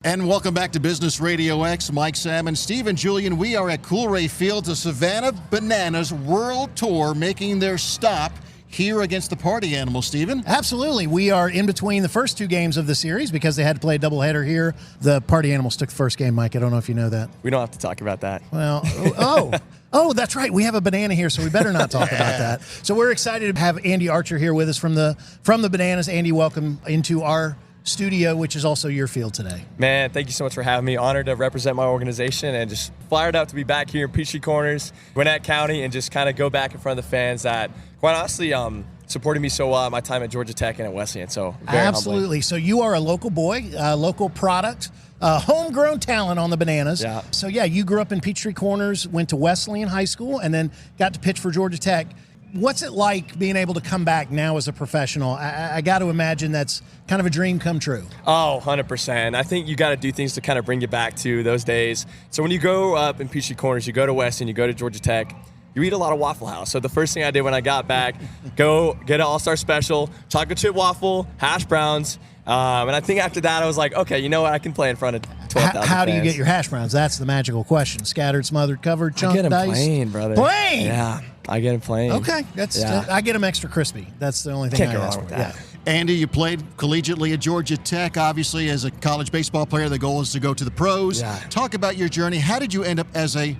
And welcome back to Business RadioX. Mike Salmon, Steve and Julian. We are at Coolray Field, the Savannah Bananas World Tour, making their stop here against the Party Animals, Stephen. Absolutely. We are in between the first two games of the series because they had to play a doubleheader here. The Party Animals took the first game, Mike. I don't know if you know that. We don't have to talk about that. Well, oh, that's right. We have a banana here, so we better not talk about that. So we're excited to have Andy Archer here with us from the Bananas. Andy, welcome into our studio, which is also your field today. Man, thank you so much for having me. Honored to represent my organization and just fired up to be back here in Peachtree Corners, Gwinnett County, and just kind of go back in front of the fans that, quite honestly, supported me so well at my time at Georgia Tech and at Wesleyan. So very absolutely. humbling. So you are a local boy, local product, homegrown talent on the Bananas. Yeah. So yeah, you grew up in Peachtree Corners, went to Wesleyan High School, and then got to pitch for Georgia Tech. What's it like being able to come back now as a professional? I got to imagine that's kind of a dream come true. Oh, 100%. I think you got to do things to kind of bring you back to those days. So when you go up in Peachtree Corners, you go to Wesleyan, you go to Georgia Tech, you eat a lot of Waffle House. So the first thing I did when I got back, go get an all-star special, chocolate chip waffle, hash browns. And I think after that, I was like, okay, you know what? I can play in front of 12,000 How do you fans. get your hash browns? That's the magical question. Scattered, smothered, covered, chunked, I get them diced? plain, brother. Plain? Yeah, I get them plain. Okay. I get them extra crispy. That's the only thing Can't I go ask wrong for. with that. Yeah. Andy, you played collegiately at Georgia Tech. Obviously, as a college baseball player, the goal is to go to the pros. Yeah. Talk about your journey. How did you end up as a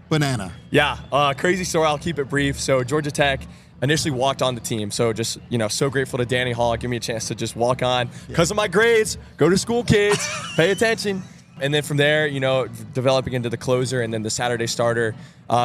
banana? Yeah, crazy story. I'll keep it brief. So Georgia Tech initially walked on the team. So just, so grateful to Danny Hall. Give me a chance to just walk on because of my grades. Go to school, kids. Pay attention. And then from there, developing into the closer and then the Saturday starter,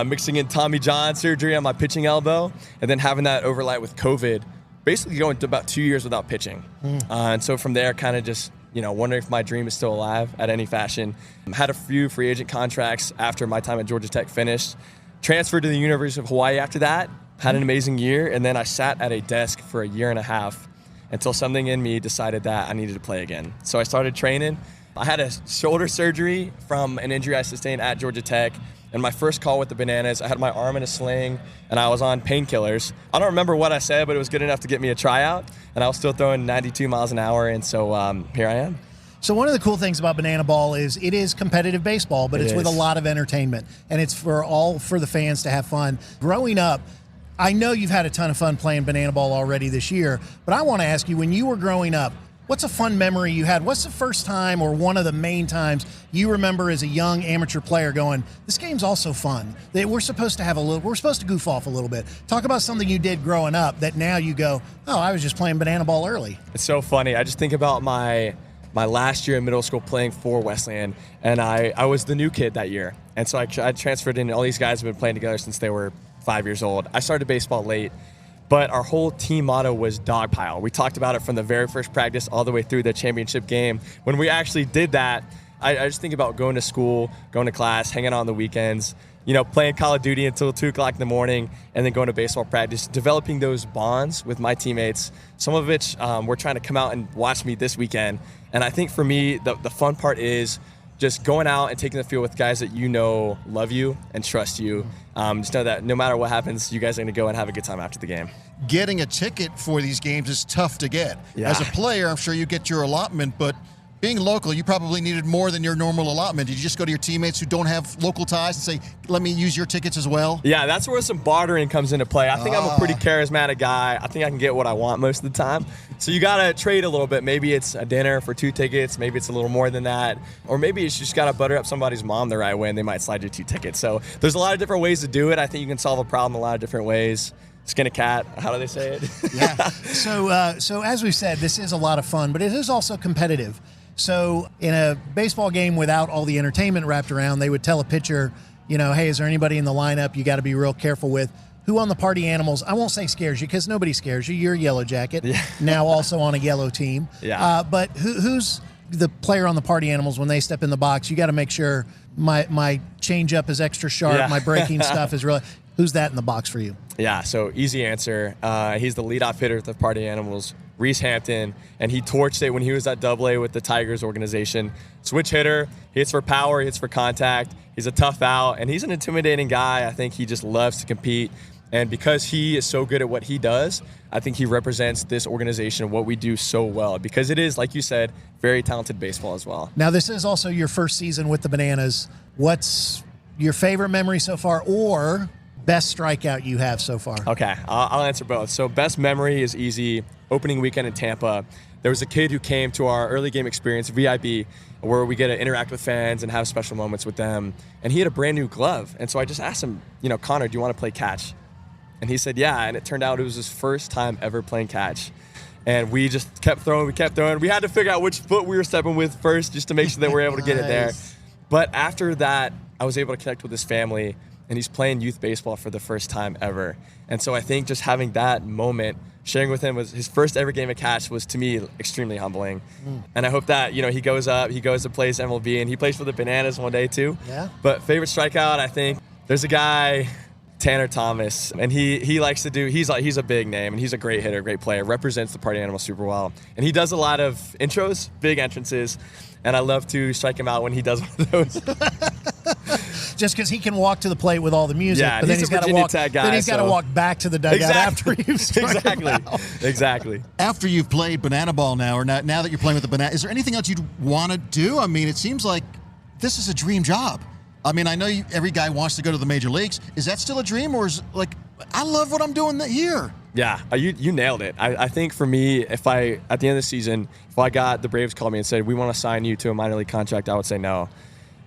mixing in Tommy John surgery on my pitching elbow, and then having that overlap with COVID, basically going to about 2 years without pitching. And so from there, kind of just, wondering if my dream is still alive at any fashion. Had a few free agent contracts after my time at Georgia Tech finished. Transferred to the University of Hawaii after that. Had an amazing year, and then I sat at a desk for a year and a half until something in me decided that I needed to play again. So I started training. I had a shoulder surgery from an injury I sustained at Georgia Tech, and my first call with the Bananas, I had my arm in a sling, and I was on painkillers. I don't remember what I said, but it was good enough to get me a tryout, and I was still throwing 92 miles an hour, and so here I am. So one of the cool things about Banana Ball is it is competitive baseball, but it's with a lot of entertainment, and it's for the fans to have fun. Growing up, I know you've had a ton of fun playing Banana Ball already this year, but I want to ask you, when you were growing up, what's a fun memory you had? What's the first time or one of the main times you remember as a young amateur player going, this game's also fun? We're supposed to goof off a little bit. Talk about something you did growing up that now you go, oh, I was just playing Banana Ball early. It's so funny. I just think about my last year in middle school playing for Wesleyan, and I was the new kid that year. And so I transferred in. All these guys have been playing together since they were 5 years old. I started baseball late, but our whole team motto was dogpile. We talked about it from the very first practice all the way through the championship game. When we actually did that, I just think about going to school, going to class, hanging out on the weekends, playing Call of Duty until 2 o'clock in the morning, and then going to baseball practice, developing those bonds with my teammates, some of which were trying to come out and watch me this weekend. And I think for me, the fun part is just going out and taking the field with guys that love you and trust you. Just know that no matter what happens, you guys are going to go and have a good time after the game. Getting a ticket for these games is tough to get. Yeah. As a player, I'm sure you get your allotment, but being local, you probably needed more than your normal allotment. Did you just go to your teammates who don't have local ties and say, let me use your tickets as well? Yeah, that's where some bartering comes into play. I think I'm a pretty charismatic guy. I think I can get what I want most of the time. So you got to trade a little bit. Maybe it's a dinner for 2 tickets. Maybe it's a little more than that. Or maybe it's just got to butter up somebody's mom the right way and they might slide you 2 tickets. So there's a lot of different ways to do it. I think you can solve a problem a lot of different ways. Skin a cat. How do they say it? Yeah. So as we've said, this is a lot of fun, but it is also competitive. So in a baseball game without all the entertainment wrapped around, they would tell a pitcher, hey, is there anybody in the lineup you got to be real careful with? Who on the Party Animals, I won't say scares you because nobody scares you. You're a Yellow Jacket, now also on a yellow team. Yeah. But who's the player on the Party Animals when they step in the box? You got to make sure my change-up is extra sharp, my breaking stuff is really... Who's that in the box for you? Yeah, so easy answer. He's the leadoff hitter of the Party Animals, Reese Hampton, and he torched it when he was at AA with the Tigers organization. Switch hitter, he hits for power, he hits for contact. He's a tough out, and he's an intimidating guy. I think he just loves to compete. And because he is so good at what he does, I think he represents this organization and what we do so well, because it is, like you said, very talented baseball as well. Now, this is also your first season with the Bananas. What's your favorite memory so far, or best strikeout you have so far? Okay, I'll answer both. So best memory is easy. Opening weekend in Tampa, there was a kid who came to our early game experience, VIP, where we get to interact with fans and have special moments with them. And he had a brand new glove. And so I just asked him, Connor, do you want to play catch? And he said, yeah. And it turned out it was his first time ever playing catch. And we just kept throwing. We had to figure out which foot we were stepping with first just to make sure that we were able to get it there. But after that, I was able to connect with his family, and he's playing youth baseball for the first time ever. And so I think just having that moment, sharing with him was his first ever game of catch, was to me extremely humbling. And I hope that, he goes and plays MLB, and he plays for the Bananas one day too. Yeah. But favorite strikeout, I think there's a guy, Tanner Thomas, and he likes to do, he's a big name, and he's a great hitter, great player, represents the party animal super well. And he does a lot of intros, big entrances, and I love to strike him out when he does one of those. Just because he can walk to the plate with all the music, Yeah, but then he's got to walk. Tag guy, then he's got to walk back to the dugout after you've struck him out. Exactly. After you've played banana ball now, or now that you're playing with the banana, is there anything else you'd want to do? I mean, it seems like this is a dream job. I mean, I know every guy wants to go to the major leagues. Is that still a dream, or is I love what I'm doing here? Yeah, you nailed it. I think for me, at the end of the season, if I got the Braves called me and said, we want to sign you to a minor league contract, I would say no.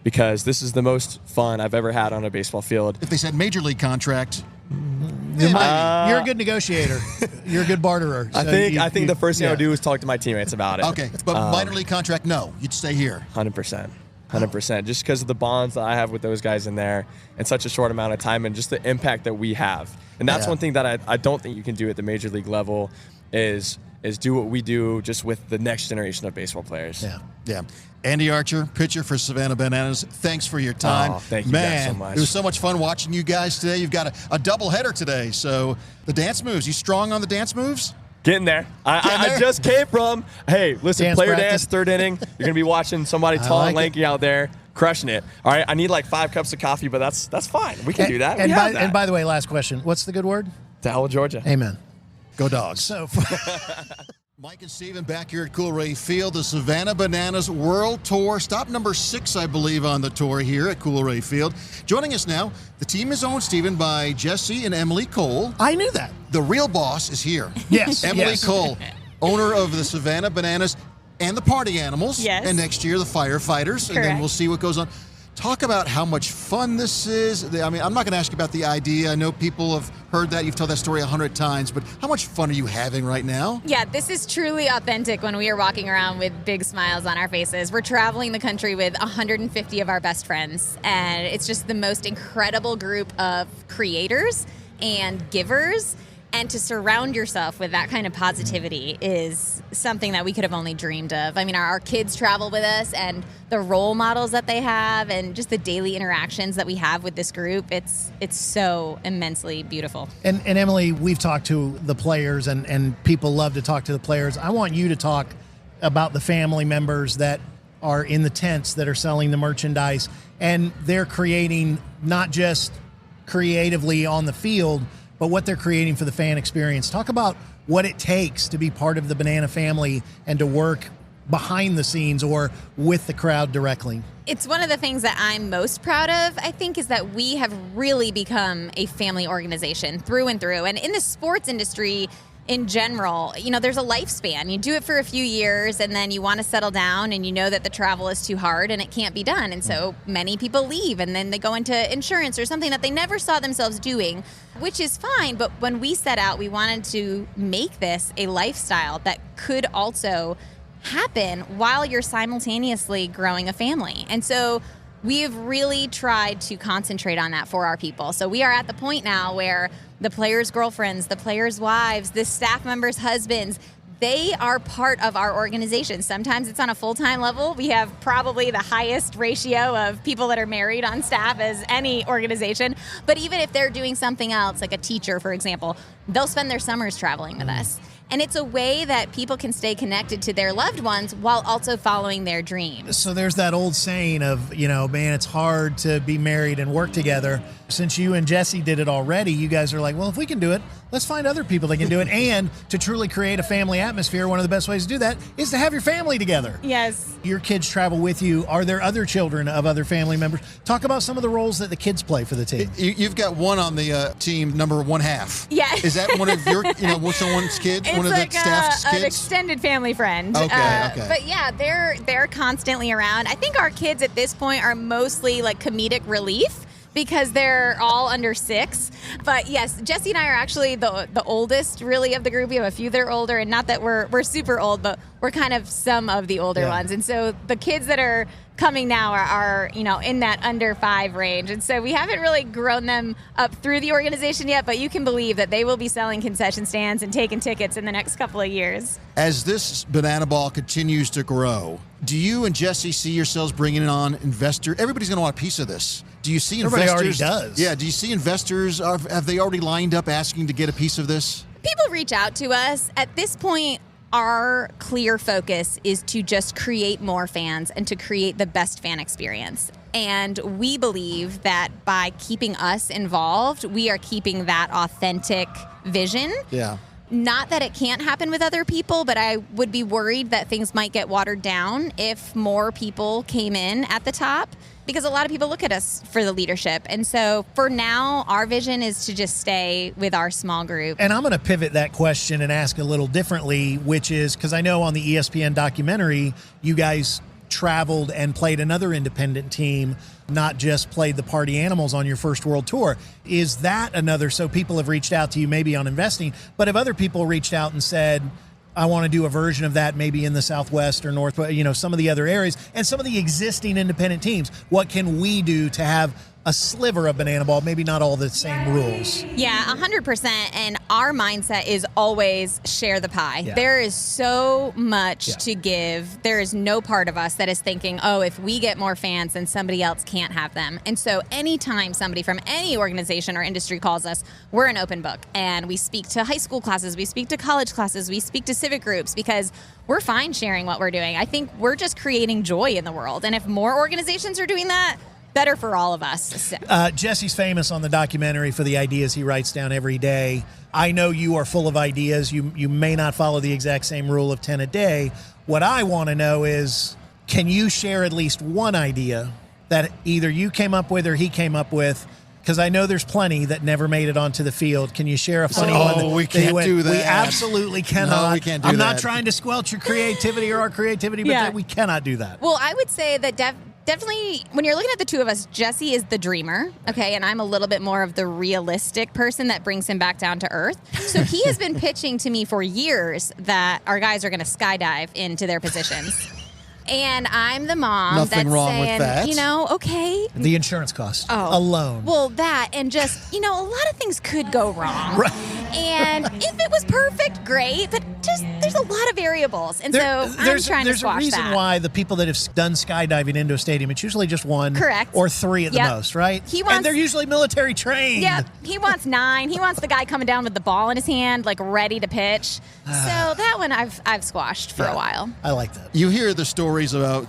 Because this is the most fun I've ever had on a baseball field. If they said major league contract, you're a good negotiator. You're a good barterer. So I think the first thing I would do is talk to my teammates about it. Okay, but minor league contract, no. You'd stay here. 100%. 100%. Just because of the bonds that I have with those guys in there in such a short amount of time, and just the impact that we have. And that's one thing that I don't think you can do at the major league level is do what we do just with the next generation of baseball players. Yeah. Andy Archer, pitcher for Savannah Bananas, thanks for your time. Oh, thank you guys so much. It was so much fun watching you guys today. You've got a double header today. So the dance moves, you strong on the dance moves? Getting there. I just came from, listen, player dance, third inning. You're going to be watching somebody tall and lanky out there crushing it. All right, I need like 5 cups of coffee, but that's fine. We can do that. And by the way, last question. What's the good word? To hell with Georgia. Amen. Go Dogs. So, Mike and Steven back here at Coolray Field, the Savannah Bananas World Tour. Stop number 6, I believe, on the tour here at Coolray Field. Joining us now, the team is owned, Steven, by Jesse and Emily Cole. I knew that. The real boss is here. Yes. Emily Cole, owner of the Savannah Bananas and the Party Animals. Yes. And next year, the Firefighters. Correct. And then we'll see what goes on. Talk about how much fun this is. I mean, I'm not going to ask you about the idea. I know people have heard that. You've told that story 100 times. But how much fun are you having right now? Yeah, this is truly authentic when we are walking around with big smiles on our faces. We're traveling the country with 150 of our best friends. And it's just the most incredible group of creators and givers. And to surround yourself with that kind of positivity is something that we could have only dreamed of. I mean, our kids travel with us, and the role models that they have and just the daily interactions that we have with this group, it's so immensely beautiful. And Emily, we've talked to the players, and people love to talk to the players. I want you to talk about the family members that are in the tents that are selling the merchandise, and they're creating not just creatively on the field, but what they're creating for the fan experience. Talk about what it takes to be part of the Banana family and to work behind the scenes or with the crowd directly. It's one of the things that I'm most proud of, I think, is that we have really become a family organization through and through. And in the sports industry in general, there's a lifespan. You do it for a few years, and then you want to settle down, and you know that the travel is too hard and it can't be done. And so many people leave, and then they go into insurance or something that they never saw themselves doing, which is fine. But when we set out, we wanted to make this a lifestyle that could also happen while you're simultaneously growing a family. And so we have really tried to concentrate on that for our people. So we are at the point now where the players' girlfriends, the players' wives, the staff members' husbands, they are part of our organization. Sometimes it's on a full-time level. We have probably the highest ratio of people that are married on staff as any organization. But even if they're doing something else, like a teacher, for example, they'll spend their summers traveling with us. And it's a way that people can stay connected to their loved ones while also following their dreams. So there's that old saying of, man, it's hard to be married and work together. since you and Jesse did it already, you guys are like, well, if we can do it, let's find other people that can do it. And to truly create a family atmosphere, one of the best ways to do that is to have your family together. Yes. Your kids travel with you. Are there other children of other family members? Talk about some of the roles that the kids play for the team. You've got one on the team, number one half. Yeah. Is that one of your, someone's kids? It's one of like the staff's an kids? extended family friend. Okay. But yeah, they're constantly around. I think our kids at this point are mostly like comedic relief, because they're all under 6. But yes, Jesse and I are actually the oldest really of the group. We have a few that are older, and not that we're super old, but we're kind of some of the older ones. And so the kids that are coming now are in that under 5 range. And so we haven't really grown them up through the organization yet, but you can believe that they will be selling concession stands and taking tickets in the next couple of years. As this Banana Ball continues to grow, do you and Jesse see yourselves bringing on investors? Everybody's going to want a piece of this. Do you see investors? Everybody already does. Yeah. Do you see investors? Have they already lined up asking to get a piece of this? People reach out to us. At this point, our clear focus is to just create more fans and to create the best fan experience. And we believe that by keeping us involved, we are keeping that authentic vision. Yeah. Not that it can't happen with other people, but I would be worried that things might get watered down if more people came in at the top, because a lot of people look at us for the leadership. And so for now, our vision is to just stay with our small group. And I'm going to pivot that question and ask a little differently, which is, because I know on the ESPN documentary, you guys traveled and played another independent team, not just played the Party Animals on your first world tour. Is that another, so people have reached out to you maybe on investing, but have other people reached out and said, I want to do a version of that maybe in the Southwest or Northwest, some of the other areas and some of the existing independent teams? What can we do to have a sliver of Banana Ball, maybe not all the same rules? Yeah, 100%. And our mindset is always share the pie. Yeah. There is so much to give. There is no part of us that is thinking, oh, if we get more fans, then somebody else can't have them. And so anytime somebody from any organization or industry calls us, we're an open book. And we speak to high school classes, we speak to college classes, we speak to civic groups, because we're fine sharing what we're doing. I think we're just creating joy in the world. And if more organizations are doing that, better for all of us. Jesse's famous on the documentary for the ideas he writes down every day. I know you are full of ideas. You may not follow the exact same rule of 10 a day. What I want to know is, can you share at least one idea that either you came up with or he came up with? Because I know there's plenty that never made it onto the field. Can you share a funny one? We can't do that. We absolutely cannot. No, we can't do I'm that. not trying to squelch your creativity or our creativity, but we cannot do that. Well, I would say that definitely, when you're looking at the two of us, Jesse is the dreamer, okay, and I'm a little bit more of the realistic person that brings him back down to earth. So he has been pitching to me for years that our guys are going to skydive into their positions. And I'm the mom Nothing that's wrong with saying, that. okay. The insurance cost alone. Well, that and just, a lot of things could go wrong. Right. And if it was perfect, great, but just there's a lot of variables. And so I'm trying to squash that. There's a reason why the people that have done skydiving into a stadium, it's usually just one. Correct. Or 3 at the most, right? And they're usually military trained. Yep. He wants 9. He wants the guy coming down with the ball in his hand, like ready to pitch. So that one I've squashed for a while. I like that. You hear the stories about,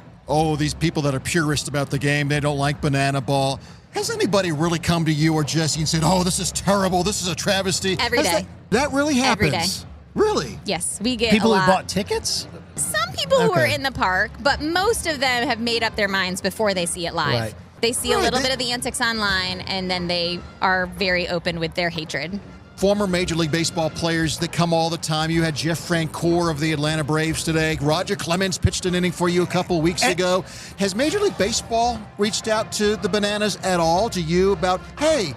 these people that are purists about the game, they don't like Banana Ball. Has anybody really come to you or Jesse and said, this is terrible, this is a travesty? Every day. That really happens? Every day. Really? Yes, we get people a lot. who bought tickets? Some people who are in the park, but most of them have made up their minds before they see it live. Right. They see a little bit of the antics online, and then they are very open with their hatred. Former Major League Baseball players that come all the time. You had Jeff Francoeur of the Atlanta Braves today. Roger Clemens pitched an inning for you a couple weeks ago. Has Major League Baseball reached out to the Bananas at all, to you, about, hey,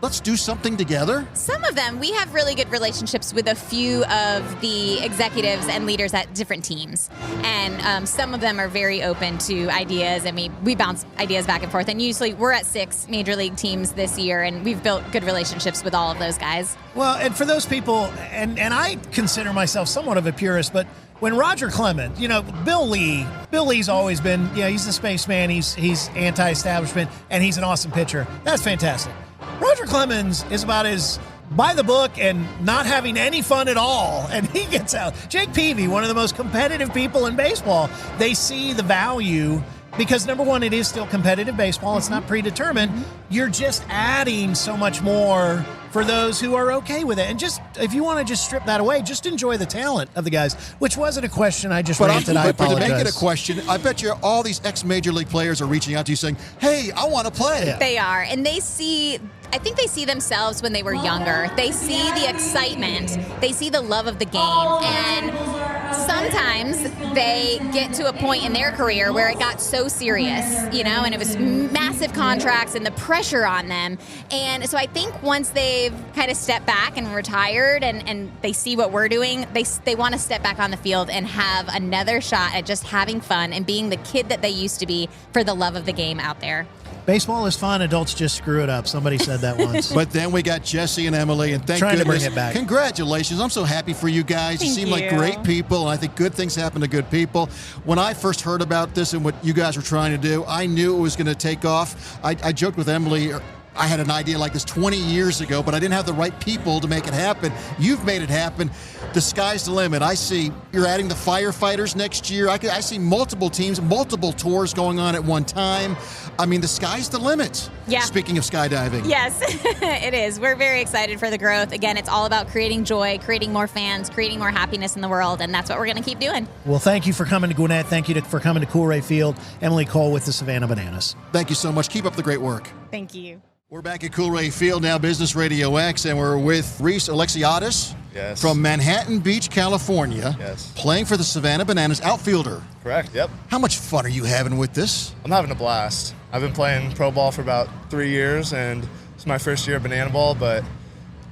let's do something together? Some of them. We have really good relationships with a few of the executives and leaders at different teams. And some of them are very open to ideas, and we bounce ideas back and forth. And usually we're at 6 Major League teams this year, and we've built good relationships with all of those guys. Well, and for those people, and I consider myself somewhat of a purist, but when Roger Clemens, Bill Lee's always been, he's the spaceman, he's anti-establishment, and he's an awesome pitcher. That's fantastic. Roger Clemens is about as by the book and not having any fun at all, and he gets out. Jake Peavy, one of the most competitive people in baseball, they see the value Because number one, it is still competitive baseball. It's not predetermined. You're just adding so much more for those who are okay with it. And just, if you want to just strip that away, just enjoy the talent of the guys, which wasn't a question. I just ranted. I But to apologize. make it a question, I bet you all these ex-Major League players are reaching out to you saying, hey, I want to play. Yeah. They are. And I think they see themselves when they were younger. They see the excitement. They see the love of the game. And sometimes they get to a point in their career where it got so serious, and it was massive contracts and the pressure on them. And so I think once they've kind of stepped back and retired and they see what we're doing, they want to step back on the field and have another shot at just having fun and being the kid that they used to be for the love of the game out there. Baseball is fun. Adults just screw it up. Somebody said that once. But then we got Jesse and Emily, and thank Trying to goodness. bring it back. Congratulations. I'm so happy for you guys. You Thank seem like you. great people, and I think good things happen to good people. When I first heard about this and what you guys were trying to do, I knew it was going to take off. I joked with Emily, I had an idea like this 20 years ago, but I didn't have the right people to make it happen. You've made it happen. The sky's the limit. I see you're adding the firefighters next year. I see multiple teams, multiple tours going on at one time. I mean, the sky's the limit. Yeah. Speaking of skydiving. Yes, it is. We're very excited for the growth. Again, it's all about creating joy, creating more fans, creating more happiness in the world, and that's what we're going to keep doing. Well, thank you for coming to Gwinnett. Thank you for coming to Coolray Field. Emily Cole with the Savannah Bananas. Thank you so much. Keep up the great work. Thank you. We're back at Coolray Field now, Business Radio X, and we're with Reese Alexiades Yes. from Manhattan Beach, California, Yes. playing for the Savannah Bananas, outfielder. Correct, yep. How much fun are you having with this? I'm having a blast. I've been playing pro ball for about 3 years, and it's my first year of banana ball, but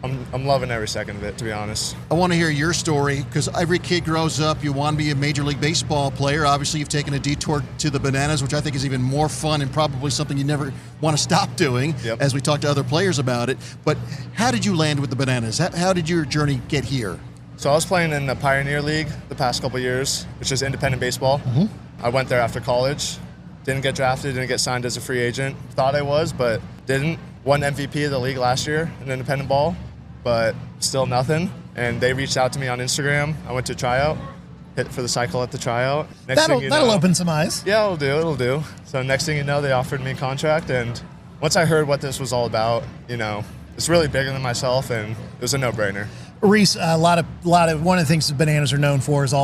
I'm loving every second of it, to be honest. I want to hear your story, because every kid grows up, you want to be a Major League Baseball player. Obviously, you've taken a detour to the Bananas, which I think is even more fun and probably something you never want to stop doing, Yep. as we talk to other players about it. But how did you land with the Bananas? How did your journey get here? So I was playing in the Pioneer League the past couple years, which is independent baseball. I went there after college. Didn't get drafted, didn't get signed as a free agent. Thought I was, but didn't. Won MVP of the league last year in independent ball, but still nothing. And they reached out to me on Instagram. I went to tryout, hit for the cycle at the tryout. That'll open some eyes. Yeah, it'll do. So next thing you know, they offered me a contract, and once I heard what this was all about, it's really bigger than myself, and it was a no-brainer. Reese, a lot of one of the things the Bananas are known for is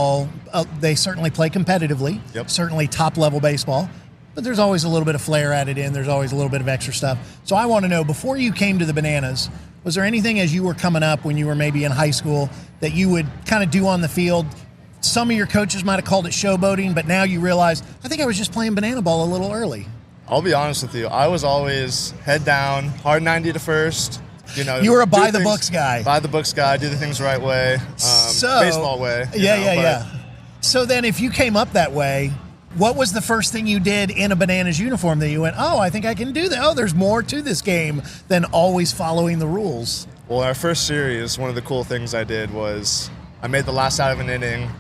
they certainly play competitively. Yep. Certainly top-level baseball. But there's always a little bit of flair added in. There's always a little bit of extra stuff. So I want to know, before you came to the Bananas, was there anything as you were coming up when you were maybe in high school that you would kind of do on the field? Some of your coaches might have called it showboating, but now you realize, I think I was just playing banana ball a little early. I'll be honest with you. I was always head down, hard 90 to first. You were a by-the-books guy. By-the-books guy, do the things the right way, baseball way. Yeah. So then if you came up that way, what was the first thing you did in a Bananas uniform that you went, oh, I think I can do that. Oh, there's more to this game than always following the rules. Well, our first series, one of the cool things I did was I made the last out of an inning,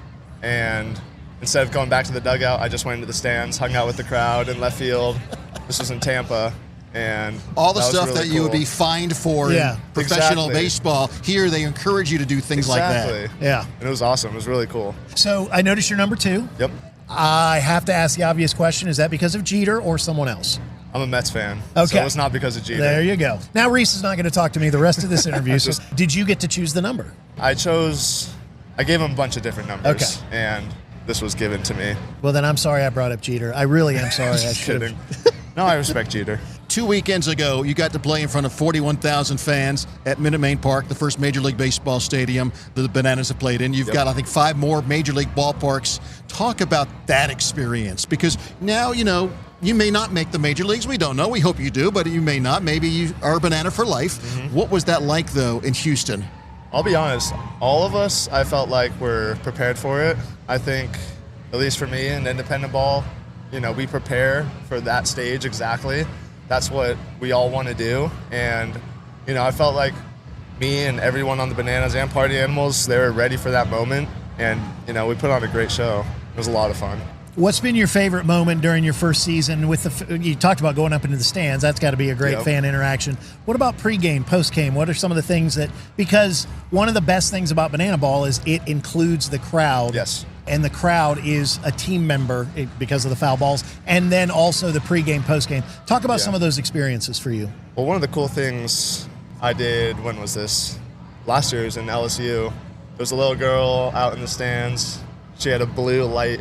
and instead of going back to the dugout, I just went into the stands, hung out with the crowd in left field. This was in Tampa. And all the that was stuff really that you would cool. be fined for in professional Exactly. baseball. Here, they encourage you to do things like that. Yeah. And it was awesome. It was really cool. So I noticed you're number 2. Yep. I have to ask the obvious question. Is that because of Jeter or someone else? I'm a Mets fan. Okay. So it's not because of Jeter. There you go. Now, Reese is not going to talk to me the rest of this interview. So did you get to choose the number? I gave him a bunch of different numbers. Okay. And this was given to me. Well, then I'm sorry I brought up Jeter. I really am sorry. I Just should kidding. have. No, I respect Jeter. 2 weekends ago, you got to play in front of 41,000 fans at Minute Maid Park, the first Major League Baseball stadium that the Bananas have played in. You've got, I think, 5 more Major League ballparks. Talk about that experience, because now, you may not make the major leagues. We don't know. We hope you do, but you may not. Maybe you are a Banana for life. Mm-hmm. What was that like, though, in Houston? I'll be honest. All of us, I felt like we're prepared for it. I think, at least for me in independent ball, we prepare for that stage exactly. That's what we all want to do. And, I felt like me and everyone on the Bananas and Party Animals, they were ready for that moment. And, we put on a great show. It was a lot of fun. What's been your favorite moment during your first season with you talked about going up into the stands. That's got to be a great fan interaction. What about pregame, postgame? What are some of the things because one of the best things about Banana Ball is it includes the crowd. Yes. And the crowd is a team member because of the foul balls, and then also the pregame, postgame. Talk about some of those experiences for you. Well, one of the cool things I did, when was this? Last year was in LSU. There was a little girl out in the stands. She had a blue light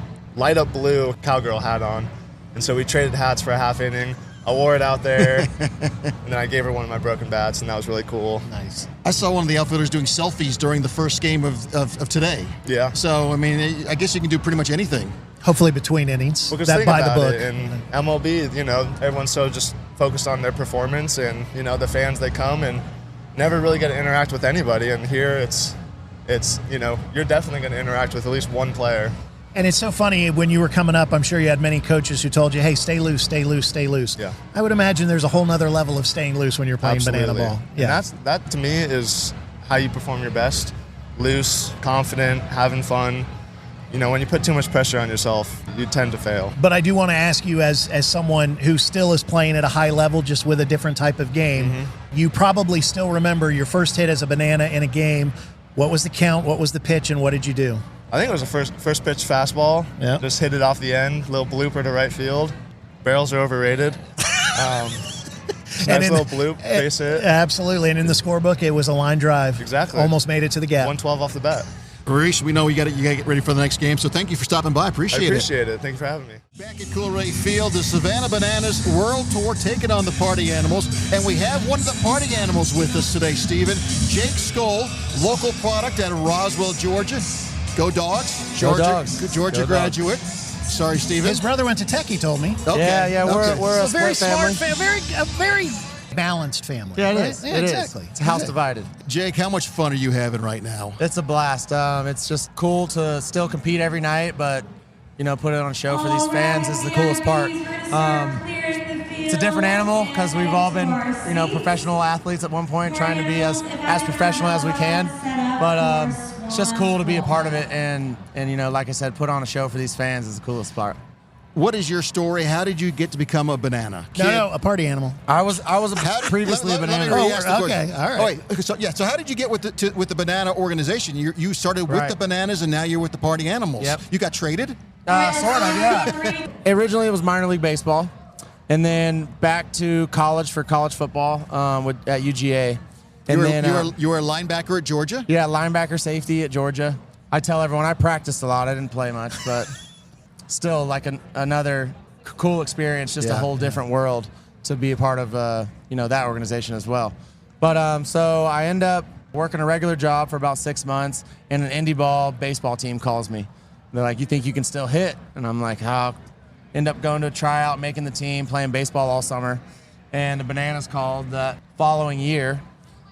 up blue cowgirl hat on. And so we traded hats for a half inning. I wore it out there, and then I gave her one of my broken bats, and that was really cool. Nice. I saw one of the outfielders doing selfies during the first game of today. Yeah. So, I mean, I guess you can do pretty much anything. Hopefully between innings. Well, that by the book. In MLB, everyone's so just focused on their performance, and, the fans, they come and never really get to interact with anybody. And here it's you're definitely going to interact with at least one player. And it's so funny, when you were coming up, I'm sure you had many coaches who told you, hey, stay loose, stay loose, stay loose. Yeah. I would imagine there's a whole nother level of staying loose when you're playing Absolutely. Banana Ball. Yeah. And that to me is how you perform your best. Loose, confident, having fun. When you put too much pressure on yourself, you tend to fail. But I do want to ask you, as someone who still is playing at a high level, just with a different type of game, you probably still remember your first hit as a Banana in a game. What was the count? What was the pitch? And what did you do? I think it was a first pitch fastball. Yeah. Just hit it off the end. Little blooper to right field. Barrels are overrated. Nice little bloop, base hit. Absolutely. And in the scorebook, it was a line drive. Exactly. Almost made it to the gap. 112 off the bat. Reese, we know you got to get ready for the next game, so thank you for stopping by. Appreciate it. I appreciate it. Thank you for having me. Back at Coolray Field, the Savannah Bananas World Tour taking on the Party Animals, and we have one of the Party Animals with us today, Stephen. Jake Skole, local product out of Roswell, Georgia. Go Dogs. Go Dogs. Georgia Go graduate. Sorry, Stephen. His brother went to Tech, he told me. Okay. Yeah, we're a very split family. smart, a very balanced family. Yeah, it right? is. Yeah, It is. exactly. It's a house divided. Jake, how much fun are you having right now? It's a blast. It's just cool to still compete every night, but put it on a show for these fans is the coolest part. It's a different animal because we've all been professional athletes at one point, trying to be as professional as we can. But it's just cool to be a part of it, and like I said, put on a show for these fans is the coolest part. What is your story? How did you get to become a banana? No, a party animal. I was previously a banana. Let me re-ask the question. Okay, all right. Oh, wait, so how did you get with the banana organization? You started with Right. the bananas, and now you're with the Party Animals. Yep. You got traded? Sort of, yeah. Originally, it was minor league baseball, and then back to college for college football at UGA. And you were a linebacker at Georgia? Yeah, linebacker safety at Georgia. I tell everyone I practiced a lot. I didn't play much, but still, like another cool experience, just a whole different world to be a part of, that organization as well. But so I end up working a regular job for about 6 months, and an indie ball baseball team calls me. They're like, "You think you can still hit?" And I'm like, "How?" End up going to a tryout, making the team, playing baseball all summer, and the Bananas called that following year.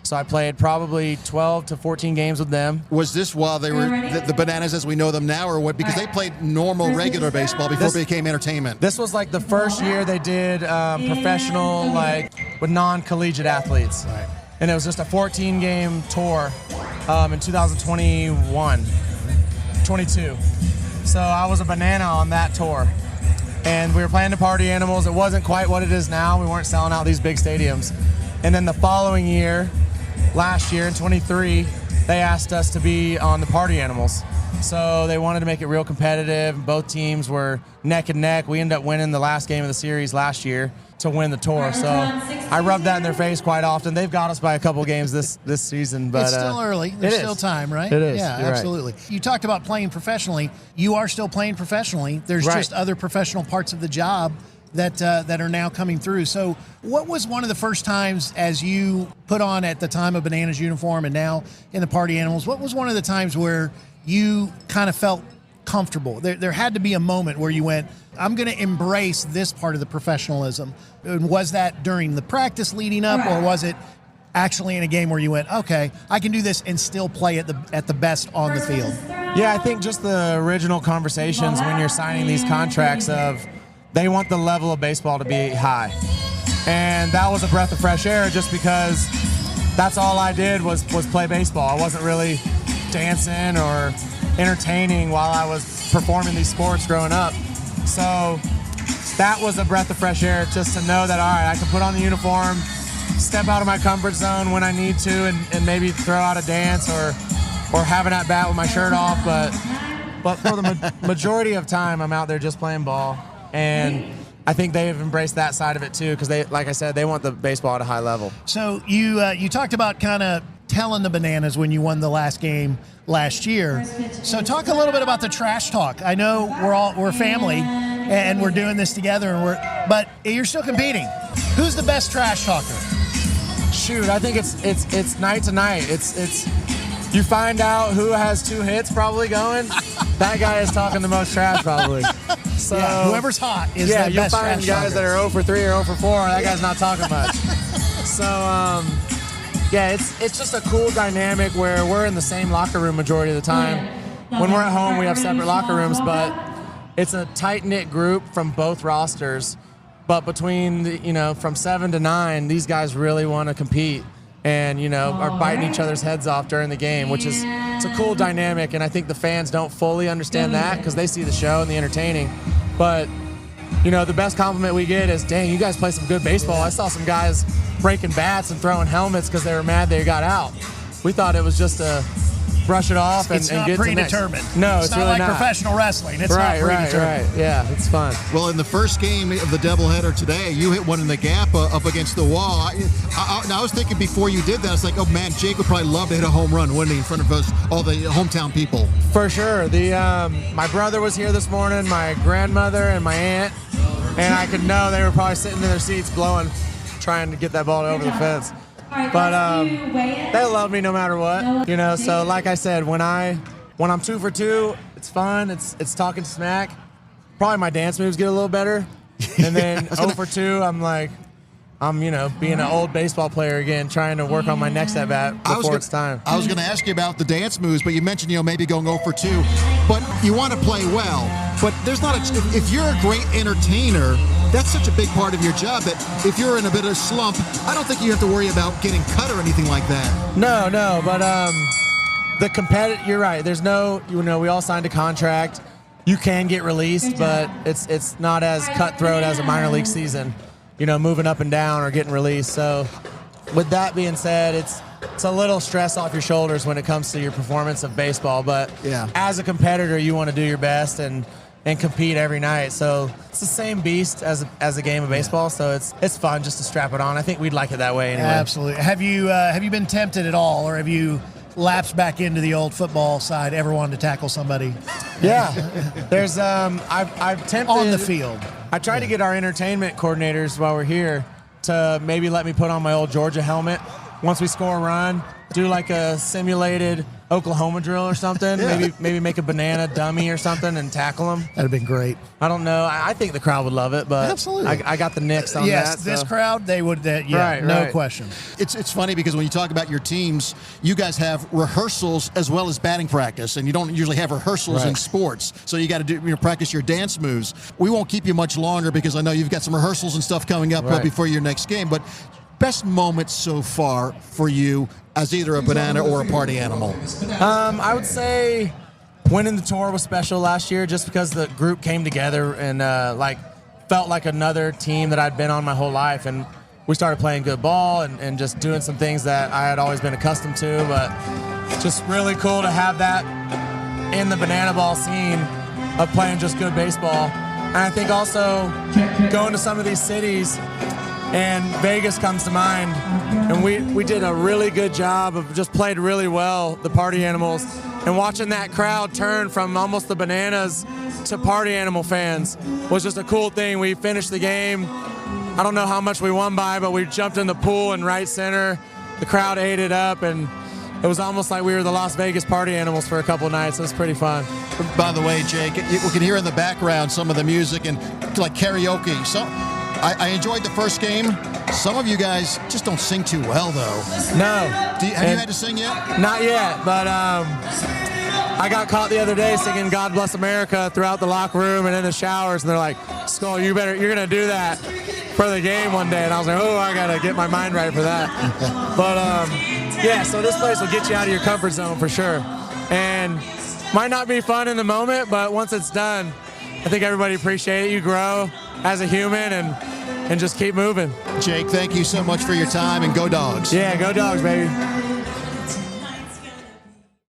So I played probably 12 to 14 games with them. Was this while they were the Bananas as we know them now, or what? Because they played normal, regular baseball before it became entertainment. This was like the first year they did professional, like with non-collegiate athletes. Right. And it was just a 14-game tour in 2021, 22. So I was a banana on that tour. And we were playing the Party Animals. It wasn't quite what it is now. We weren't selling out these big stadiums. And then the following year, last year in 23, they asked us to be on the Party Animals. So they wanted to make it real competitive. Both teams were neck and neck. We ended up winning the last game of the series last year to win the tour. So I rub that in their face quite often. They've got us by a couple games this season. But it's still early. There's still time, right? It is. Yeah, You're absolutely. Right. You talked about playing professionally. You are still playing professionally. There's just other professional parts of the job that are now coming through. So what was one of the first times, as you put on at the time of Bananas uniform and now in the Party Animals, what was one of the times where you kind of felt comfortable? There had to be a moment where you went, I'm going to embrace this part of the professionalism. And was that during the practice leading up, or was it actually in a game where you went, okay, I can do this and still play at the best on the field? Yeah, I think just the original conversations when you're signing these contracts of, they want the level of baseball to be high. And that was a breath of fresh air, just because that's all I did was play baseball. I wasn't really dancing or entertaining while I was performing these sports growing up. So that was a breath of fresh air just to know that, all right, I can put on the uniform, step out of my comfort zone when I need to, and maybe throw out a dance or have an at-bat with my shirt off. But for the majority of time, I'm out there just playing ball. And I think they have embraced that side of it too, because they, like I said, they want the baseball at a high level. So you talked about kind of telling the Bananas when you won the last game last year. So talk a little bit about the trash talk. I know we're family and we're doing this together, but you're still competing. Who's the best trash talker? Shoot, I think it's night to night. It's you find out who has 2 hits probably going. That guy is talking the most trash probably. So yeah, whoever's hot is the best trash talker. You'll find guys that are 0 for 3 or 0 for 4. That guy's not talking much. So yeah, it's just a cool dynamic where we're in the same locker room majority of the time. When we're at home, we have separate locker rooms, but it's a tight-knit group from both rosters. But between from 7 to 9, these guys really want to compete and are biting each other's heads off during the game, which is it's a cool dynamic. And I think the fans don't fully understand that because they see the show and the entertaining. But the best compliment we get is, dang, you guys play some good baseball. I saw some guys breaking bats and throwing helmets because they were mad they got out. We thought it was just a brush it off and get predetermined. To no, it's really like not professional wrestling. It's not predetermined. Right. Yeah, it's fun. Well, in the first game of the doubleheader today, you hit one in the gap up against the wall. I was thinking before you did that, I was like, oh man, Jake would probably love to hit a home run, wouldn't he, in front of all the hometown people? For sure. My brother was here this morning, my grandmother and my aunt, and I could know they were probably sitting in their seats blowing, trying to get that ball over the fence. But they love me no matter what, So like I said, when I'm 2 for 2, it's fun. It's talking smack. Probably my dance moves get a little better, and then 0 for 2, I'm being an old baseball player again, trying to work on my next at bat before it's time. I was going to ask you about the dance moves, but you mentioned maybe going 0 for 2, but you want to play well. But there's not if you're a great entertainer, that's such a big part of your job that if you're in a bit of a slump, I don't think you have to worry about getting cut or anything like that. No, but the competitive, you're right. There's no, we all signed a contract. You can get released, but it's not as cutthroat as a minor league season, moving up and down or getting released. So with that being said, it's a little stress off your shoulders when it comes to your performance of baseball. But as a competitor, you want to do your best and compete every night. So it's the same beast as a game of baseball. So it's fun just to strap it on. I think we'd like it that way anyway. Absolutely. Have you been tempted at all, or have you lapsed back into the old football side? Ever wanted to tackle somebody? Yeah. There's I've tempted on the field. I tried to get our entertainment coordinators while we're here to maybe let me put on my old Georgia helmet once we score a run, do like a simulated Oklahoma drill or something. Yeah. Maybe make a banana dummy or something and tackle them. That'd have been great. I don't know. I think the crowd would love it, but absolutely. I got the Knicks on that. Yes, this crowd, they would. No question. It's funny because when you talk about your teams, you guys have rehearsals as well as batting practice, and you don't usually have rehearsals in sports. So you got to practice your dance moves. We won't keep you much longer because I know you've got some rehearsals and stuff coming up before your next game. But best moments so far for you as either a banana or a party animal? I would say winning the tour was special last year just because the group came together and felt like another team that I'd been on my whole life. And we started playing good ball and just doing some things that I had always been accustomed to. But just really cool to have that in the banana ball scene of playing just good baseball. And I think also going to some of these cities, and Vegas comes to mind, and we did a really good job of just played really well, the party animals, and watching that crowd turn from almost the Bananas to party animal fans was just a cool thing. We finished the game. I don't know how much we won by, but we jumped in the pool in right center. The crowd ate it up, and it was almost like we were the Las Vegas party animals for a couple nights. It was pretty fun. By the way, Jake, we can hear in the background some of the music and like karaoke. So I enjoyed the first game. Some of you guys just don't sing too well, though. No. Have you had to sing yet? Not yet, but I got caught the other day singing God Bless America throughout the locker room and in the showers, and they're like, Skole, you're going to do that for the game one day. And I was like, I got to get my mind right for that. But, so this place will get you out of your comfort zone for sure. And might not be fun in the moment, but once it's done, I think everybody appreciated it. You grow as a human and just keep moving. Jake, thank you so much for your time, and go Dogs. Yeah, go Dogs, baby.